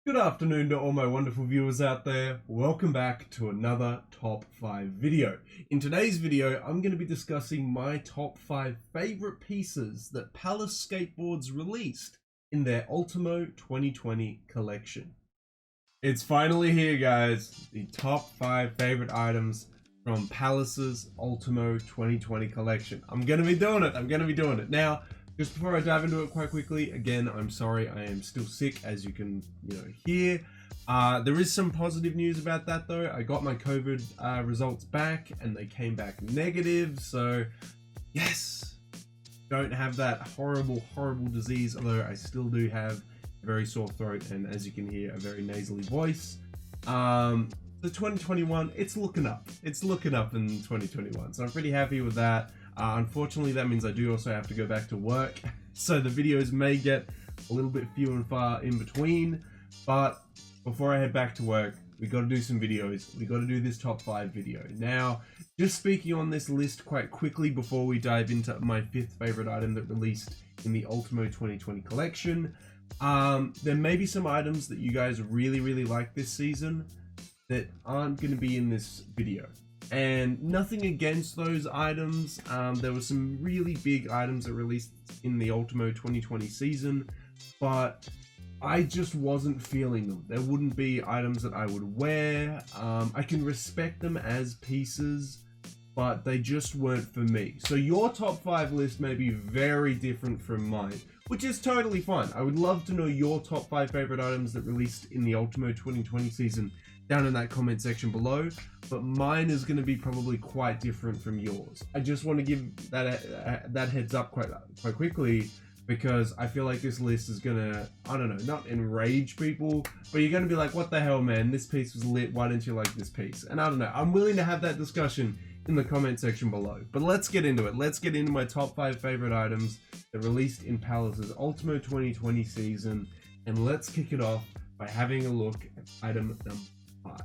Good afternoon to all my wonderful viewers out there. Welcome back to another top 5 video. In today's video, I'm going to be discussing my top 5 favorite pieces that Palace Skateboards released in their Ultimo 2020 collection. It's finally here, guys. The top 5 favorite items from Palace's Ultimo 2020 collection. I'm going to be doing it. Now, just before I dive into it quite quickly, again, I'm sorry, I am still sick, as you can, hear. There is some positive news about that, though. I got my COVID results back, and they came back negative. So, yes, don't have that horrible, horrible disease, although I still do have a very sore throat, and as you can hear, a very nasally voice. So 2021, it's looking up. It's looking up in 2021, so I'm pretty happy with that. Unfortunately, that means I do also have to go back to work, so the videos may get a little bit few and far in between, but before I head back to work, we got to do some videos. We got to do this top 5 video. Now, just speaking on this list quite quickly before we dive into my 5th favorite item that released in the Ultimo 2020 collection, there may be some items that you guys really like this season that aren't going to be in this video. And nothing against those items. There were some really big items that released in the Ultimo 2020 season, but I just wasn't feeling them. There wouldn't be items that I would wear. I can respect them as pieces, but they just weren't for me. So your top 5 list may be very different from mine, which is totally fine. I would love to know your top 5 favorite items that released in the Ultimo 2020 season down in that comment section below, but mine is going to be probably quite different from yours. I just want to give that heads up quite quickly, because I feel like this list is gonna, I don't know, not enrage people, but you're gonna be like, what the hell, man, this piece was lit, why didn't you like this piece? And I don't know, I'm willing to have that discussion in the comment section below. But let's get into it. Let's get into my top 5 favorite items that released in Palace's Ultimo 2020 season, and let's kick it off by having a look at item number 5.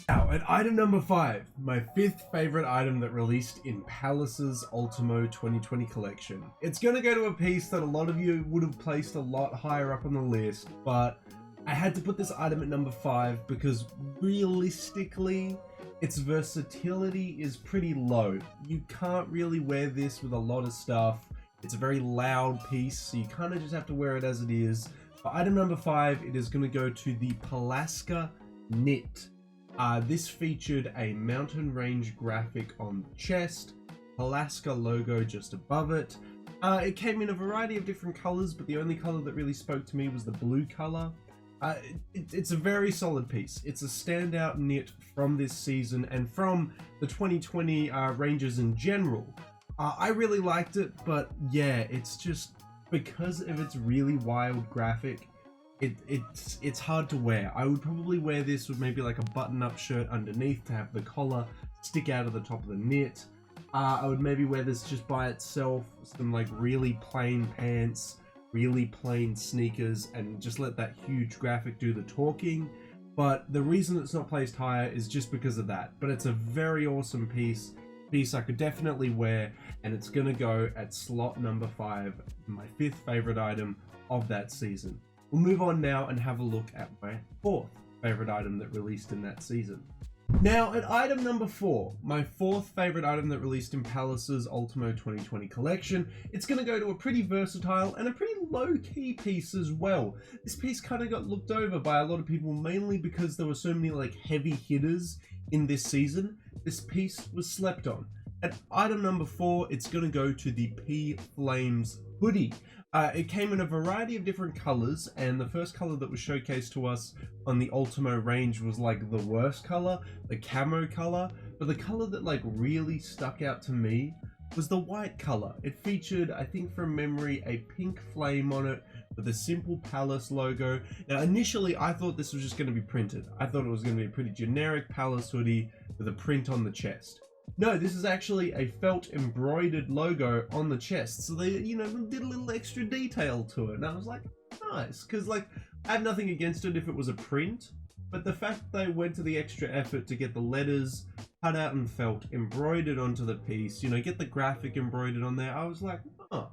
Now, at item number 5, my 5th favorite item that released in Palace's Ultimo 2020 collection. It's gonna go to a piece that a lot of you would have placed a lot higher up on the list, but I had to put this item at number 5 because realistically, its versatility is pretty low. You can't really wear this with a lot of stuff. It's a very loud piece, so you kind of just have to wear it as it is. For item number 5, it is going to go to the Palaska Knit. This featured a mountain range graphic on the chest, Palaska logo just above it. It came in a variety of different colors, but the only color that really spoke to me was the blue color. It's a very solid piece. It's a standout knit from this season and from the 2020 ranges in general. I really liked it, but yeah, it's just because of its really wild graphic, it's hard to wear. I would probably wear this with maybe like a button-up shirt underneath to have the collar stick out of the top of the knit. I would maybe wear this just by itself, some like really plain pants, really plain sneakers, and just let that huge graphic do the talking. But the reason it's not placed higher is just because of that. But it's a very awesome piece I could definitely wear, and it's gonna go at slot number 5, my 5th favorite item of that season. We'll move on now and have a look at my 4th favorite item that released in that season. Now, at item number 4, my 4th favorite item that released in Palace's Ultimo 2020 collection, it's going to go to a pretty versatile and a pretty low-key piece as well. This piece kind of got looked over by a lot of people, mainly because there were so many like heavy hitters in this season. This piece was slept on. At item number 4, it's going to go to the P Flames hoodie. It came in a variety of different colors, and the first color that was showcased to us on the Ultimo range was like the worst color, the camo color, but the color that like really stuck out to me was the white color. It featured, I think from memory, a pink flame on it with a simple Palace logo. Now initially I thought this was just going to be printed. I thought it was going to be a pretty generic Palace hoodie with a print on the chest. No, this is actually a felt embroidered logo on the chest. So they, did a little extra detail to it. And I was like, nice. Because, like, I have nothing against it if it was a print. But the fact that they went to the extra effort to get the letters cut out and felt embroidered onto the piece, get the graphic embroidered on there, I was like, oh,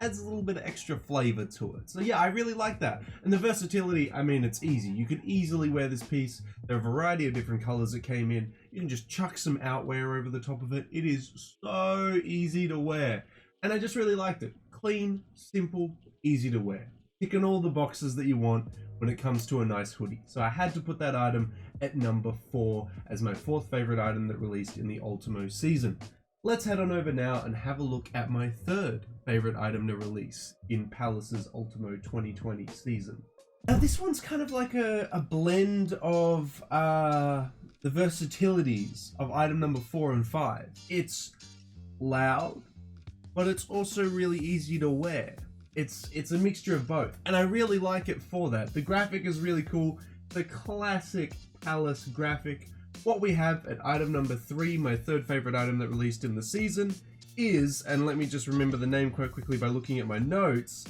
adds a little bit of extra flavor to it. So yeah, I really like that. And the versatility, I mean, it's easy. You could easily wear this piece. There are a variety of different colors that came in. You can just chuck some outwear over the top of it. It is so easy to wear. And I just really liked it. Clean, simple, easy to wear. Ticking all the boxes that you want when it comes to a nice hoodie. So I had to put that item at number 4 as my 4th favorite item that released in the Ultimo season. Let's head on over now and have a look at my 3rd favorite item to release in Palace's Ultimo 2020 season. Now this one's kind of like a blend of the versatilities of item number 4 and 5. It's loud, but it's also really easy to wear. It's a mixture of both, and I really like it for that. The graphic is really cool, the classic Palace graphic. What we have at item number 3, my 3rd favorite item that released in the season, is, and let me just remember the name quite quickly by looking at my notes,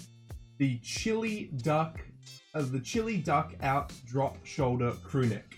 the Chili Duck Out Drop Shoulder Crew Neck.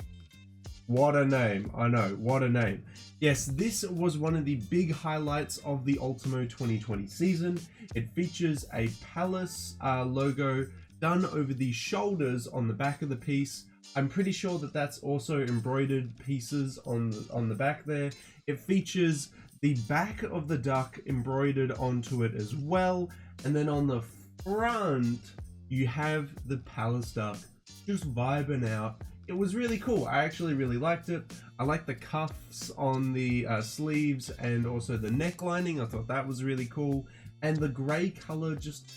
What a name, I know, what a name. Yes, this was one of the big highlights of the Ultimo 2020 season. It features a Palace logo done over the shoulders on the back of the piece. I'm pretty sure that that's also embroidered pieces on the back there. It features the back of the duck embroidered onto it as well. And then on the front, you have the Palace duck just vibing out. It was really cool. I actually really liked it. I like the cuffs on the sleeves and also the neck lining. I thought that was really cool. And the gray color just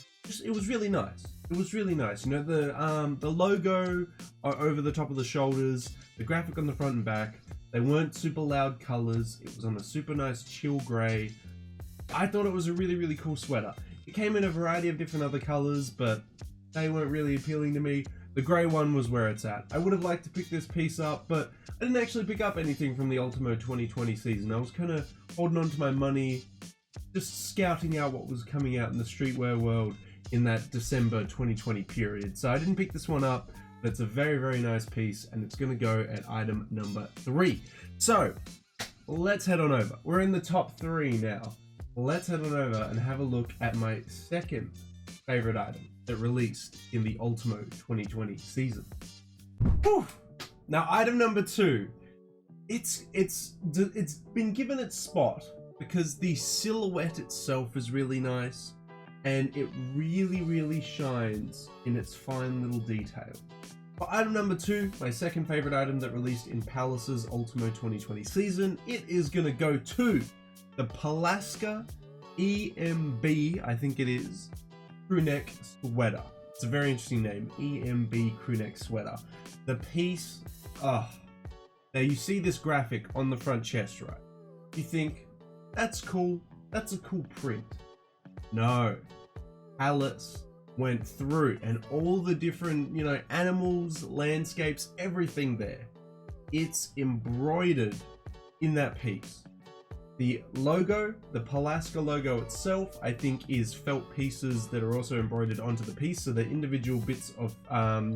it was really nice. It was really nice. You know, the logo over the top of the shoulders, the graphic on the front and back, they weren't super loud colors. It was on a super nice chill gray. I thought it was a really, really cool sweater. It came in a variety of different other colors, but they weren't really appealing to me. The grey one was where it's at. I would have liked to pick this piece up, but I didn't actually pick up anything from the Ultimo 2020 season. I was kind of holding on to my money, just scouting out what was coming out in the streetwear world in that December 2020 period. So I didn't pick this one up, but it's a very, very nice piece, and it's going to go at item number 3. So let's head on over. We're in the top 3 now. Let's head on over and have a look at my 2nd favorite item that released in the Ultimo 2020 season. Whew. Now, item number 2, it's been given its spot because the silhouette itself is really nice, and it really, really shines in its fine little detail. For item number 2, my 2nd favorite item that released in Palace's Ultimo 2020 season, it is gonna go to the Palace EMB, I think it is, crew neck sweater. It's a very interesting name, EMB crew neck sweater. The piece, now you see this graphic on the front chest, right? You think, that's cool, that's a cool print. No, Palace went through and all the different, you know, animals, landscapes, everything there. It's embroidered in that piece. The logo, the Palace logo itself, I think is felt pieces that are also embroidered onto the piece. So the individual bits of,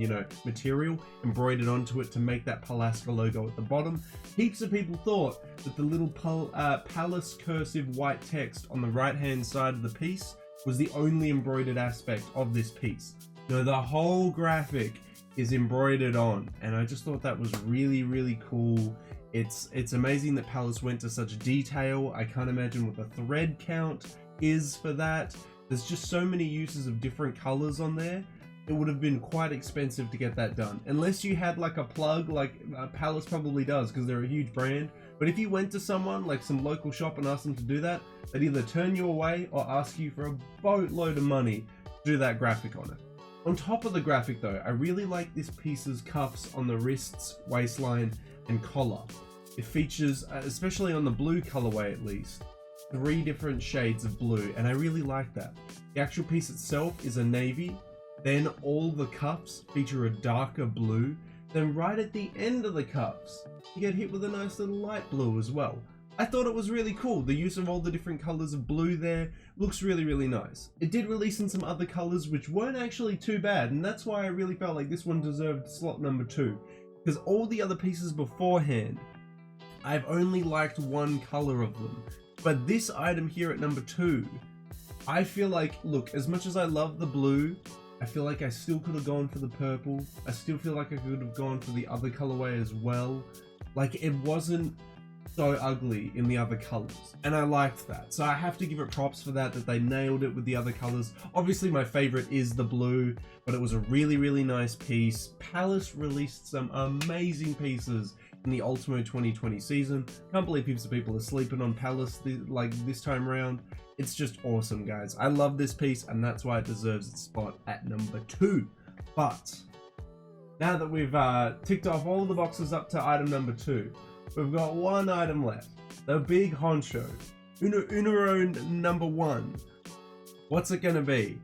you know, material embroidered onto it to make that Palace logo at the bottom. Heaps of people thought that the little Palace cursive white text on the right-hand side of the piece was the only embroidered aspect of this piece. No, the whole graphic is embroidered on, and I just thought that was really, really cool. It's amazing that Palace went to such detail. I can't imagine what the thread count is for that. There's just so many uses of different colors on there. It would have been quite expensive to get that done. Unless you had like a plug, like Palace probably does because they're a huge brand. But if you went to someone, like some local shop, and asked them to do that, they'd either turn you away or ask you for a boatload of money to do that graphic on it. On top of the graphic though, I really like this piece's cuffs on the wrists, waistline, and collar. It features, especially on the blue colorway at least, 3 different shades of blue, and I really like that. The actual piece itself is a navy, then all the cuffs feature a darker blue, then right at the end of the cuffs, you get hit with a nice little light blue as well. I thought it was really cool. The use of all the different colors of blue there looks really, really nice. It did release in some other colors which weren't actually too bad, and that's why I really felt like this one deserved slot number 2. Because all the other pieces beforehand, I've only liked one color of them. But this item here at number 2 I feel like, look, as much as I love the blue, I feel like I still could have gone for the purple. I still feel like I could have gone for the other colorway as well. Like, it wasn't so ugly in the other colors, and I liked that. So I have to give it props for that they nailed it with the other colors. Obviously my favorite is the blue, but it was a really, really nice piece. Palace released some amazing pieces in the Ultimo 2020 season. Can't believe people are sleeping on Palace this time around. It's just awesome, guys. I love this piece, and that's why it deserves its spot at number 2. But now that we've ticked off all of the boxes up to item number 2, we've got one item left. The big honcho. Unero number 1. What's it gonna be?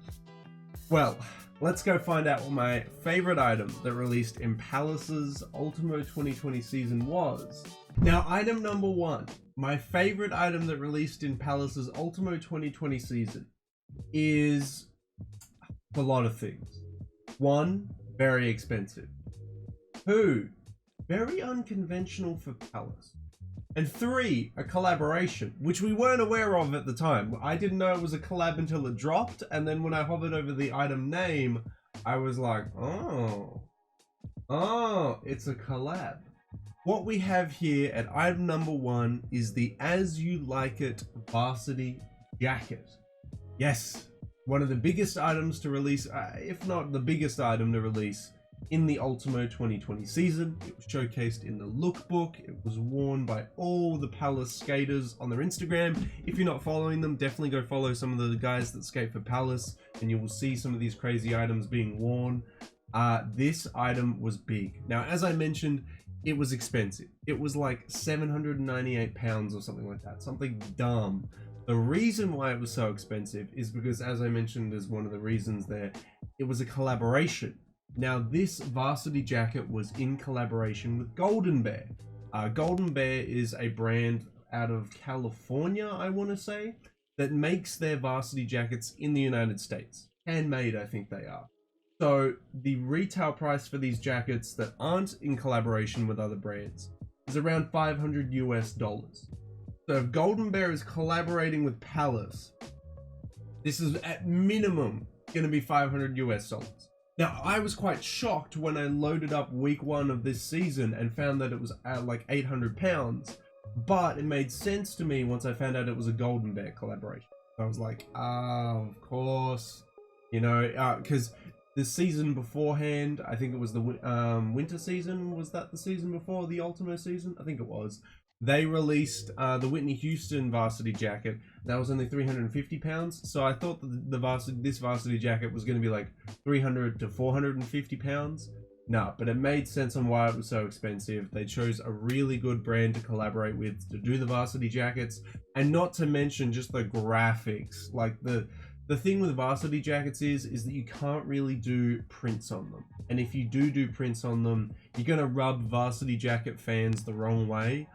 Well, let's go find out what my favorite item that released in Palace's Ultimo 2020 season was. Now, item number 1, my favorite item that released in Palace's Ultimo 2020 season is a lot of things. 1, very expensive. 2, very unconventional for Palace. And 3, a collaboration, which we weren't aware of at the time. I didn't know it was a collab until it dropped, and then when I hovered over the item name, I was like, oh, it's a collab. What we have here at item number 1 is the As You Like It varsity jacket. Yes, one of the biggest items to release, if not the biggest item to release in the Ultimo 2020 season. It was showcased in the lookbook. It was worn by all the Palace skaters on their Instagram. If you're not following them, definitely go follow some of the guys that skate for Palace, and you will see some of these crazy items being worn. This item was big. Now, as I mentioned, it was expensive. It was like 798 pounds or something like that, something dumb. The reason why it was so expensive is because, as I mentioned as one of the reasons there, it was a collaboration. Now, this varsity jacket was in collaboration with Golden Bear. Golden Bear is a brand out of California, I want to say, that makes their varsity jackets in the United States. Handmade, I think they are. So the retail price for these jackets that aren't in collaboration with other brands is around $500 US. So if Golden Bear is collaborating with Palace, this is at minimum going to be $500 US. Now, I was quite shocked when I loaded up week 1 of this season and found that it was at like 800 pounds, but it made sense to me once I found out it was a Golden Bear collaboration. I was like, of course, you know, because the season beforehand, I think it was the winter season. Was that the season before the Ultimo season? I think it was. They released the Whitney Houston varsity jacket. That was only 350 pounds. So I thought that this varsity jacket was going to be like 300 to 450 pounds. No, but it made sense on why it was so expensive. They chose a really good brand to collaborate with to do the varsity jackets. And not to mention just the graphics. Like the thing with varsity jackets is that you can't really do prints on them. And if you do prints on them, you're going to rub varsity jacket fans the wrong way.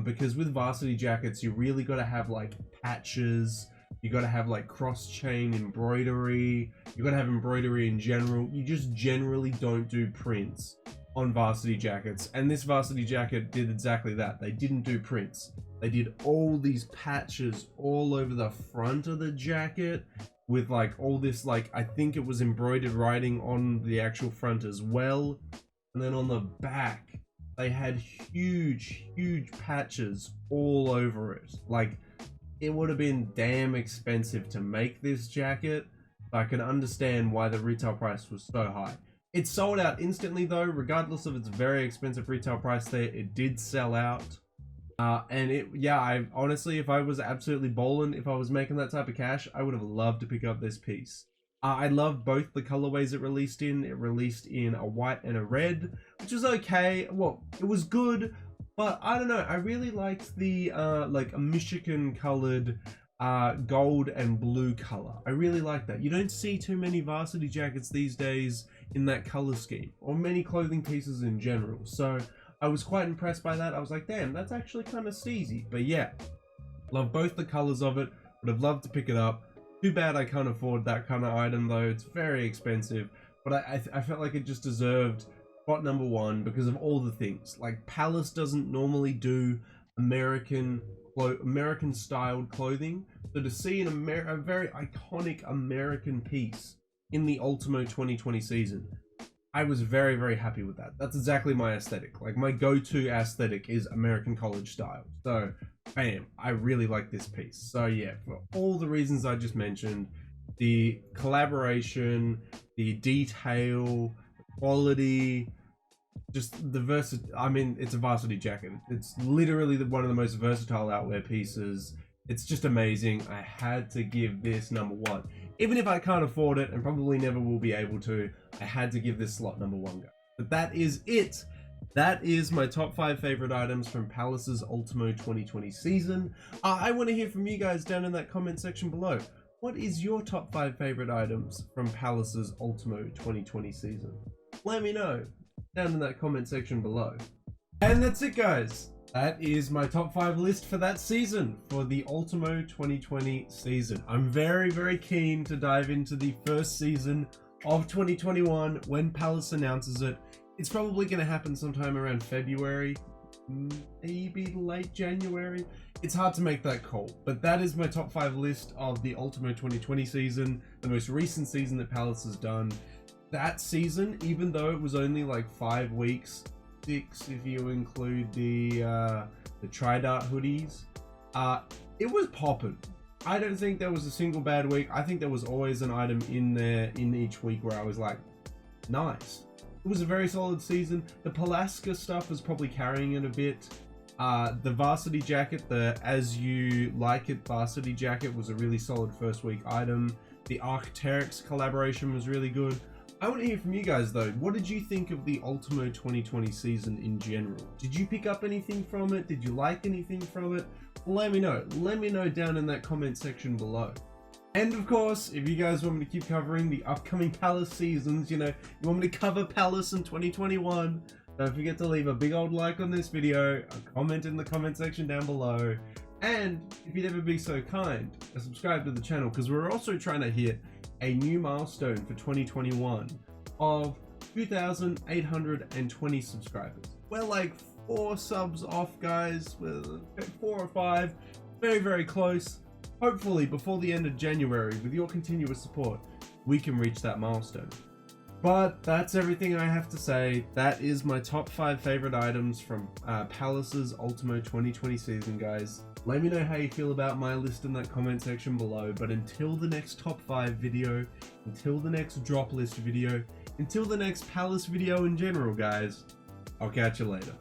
Because with varsity jackets, you really got to have like patches. You got to have like cross-chain embroidery. You got to have embroidery in general. You just generally don't do prints on varsity jackets. And this varsity jacket did exactly that. They didn't do prints. They did all these patches all over the front of the jacket with like all this, like, I think it was embroidered writing on the actual front as well. And then on the back, they had huge patches all over it. Like, it would have been damn expensive to make this jacket. I can understand why the retail price was so high. It sold out instantly though, regardless of its very expensive retail price there. It did sell out. I honestly, if I was absolutely bowling, if I was making that type of cash, I would have loved to pick up this piece. I love both the colorways it released in. It released in a white and a red, which was okay. Well, it was good, but I don't know. I really liked the like a Michigan colored gold and blue color. I really like that. You don't see too many varsity jackets these days in that color scheme, or many clothing pieces in general. So I was quite impressed by that. I was like, damn, that's actually kind of steezy. But yeah, love both the colors of it. Would have loved to pick it up. Too bad I can't afford that kind of item though. It's very expensive. But I felt like it just deserved spot number 1 because of all the things. Like, Palace doesn't normally do American styled clothing. So to see a very iconic American piece in the Ultimo 2020 season, I was very, very happy with that. That's exactly my aesthetic. Like, my go-to aesthetic is American college style. So, bam, I really like this piece. So yeah, for all the reasons I just mentioned, the collaboration, the detail, quality, just the I mean, it's a varsity jacket. It's literally one of the most versatile outwear pieces. It's just amazing. I had to give this number one. Even if I can't afford it and probably never will be able to, I had to give this slot number one, guys. But that is it. That is my top 5 favorite items from Palace's Ultimo 2020 season. I want to hear from you guys down in that comment section below. What is your top 5 favorite items from Palace's Ultimo 2020 season? Let me know down in that comment section below. And that's it, guys. That is my top 5 list for that season, for the Ultimo 2020 season. I'm very, very keen to dive into the first season of 2021 when Palace announces it. It's probably going to happen sometime around February, maybe late January. It's hard to make that call, but that is my top 5 list of the Ultimo 2020 season, the most recent season that Palace has done. That season, even though it was only like 5 weeks, 6 if you include the Tri-Dart hoodies, it was popping. I don't think there was a single bad week. I think there was always an item in there in each week where I was like, nice. It was a very solid season. The Palaska stuff was probably carrying it a bit. The varsity jacket, the As You Like It varsity jacket, was a really solid first week item. The Arc'teryx collaboration was really good. I want to hear from you guys though. What did you think of the Ultimo 2020 season in general? Did you pick up anything from it? Did you like anything from it? Let me know. Let me know down in that comment section below. And of course, if you guys want me to keep covering the upcoming Palace seasons, you know, you want me to cover Palace in 2021, don't forget to leave a big old like on this video, a comment in the comment section down below, and if you'd ever be so kind, subscribe to the channel, because we're also trying to hit a new milestone for 2021 of 2,820 subscribers. We're like 4 subs off, guys. We're 4 or 5, very, very close. Hopefully before the end of January, with your continuous support, we can reach that milestone. But that's everything I have to say. That is my top 5 favorite items from Palace's Ultimo 2020 season, guys. Let me know how you feel about my list in that comment section below. But until the next top 5 video, until the next drop list video, until the next Palace video in general, guys, I'll catch you later.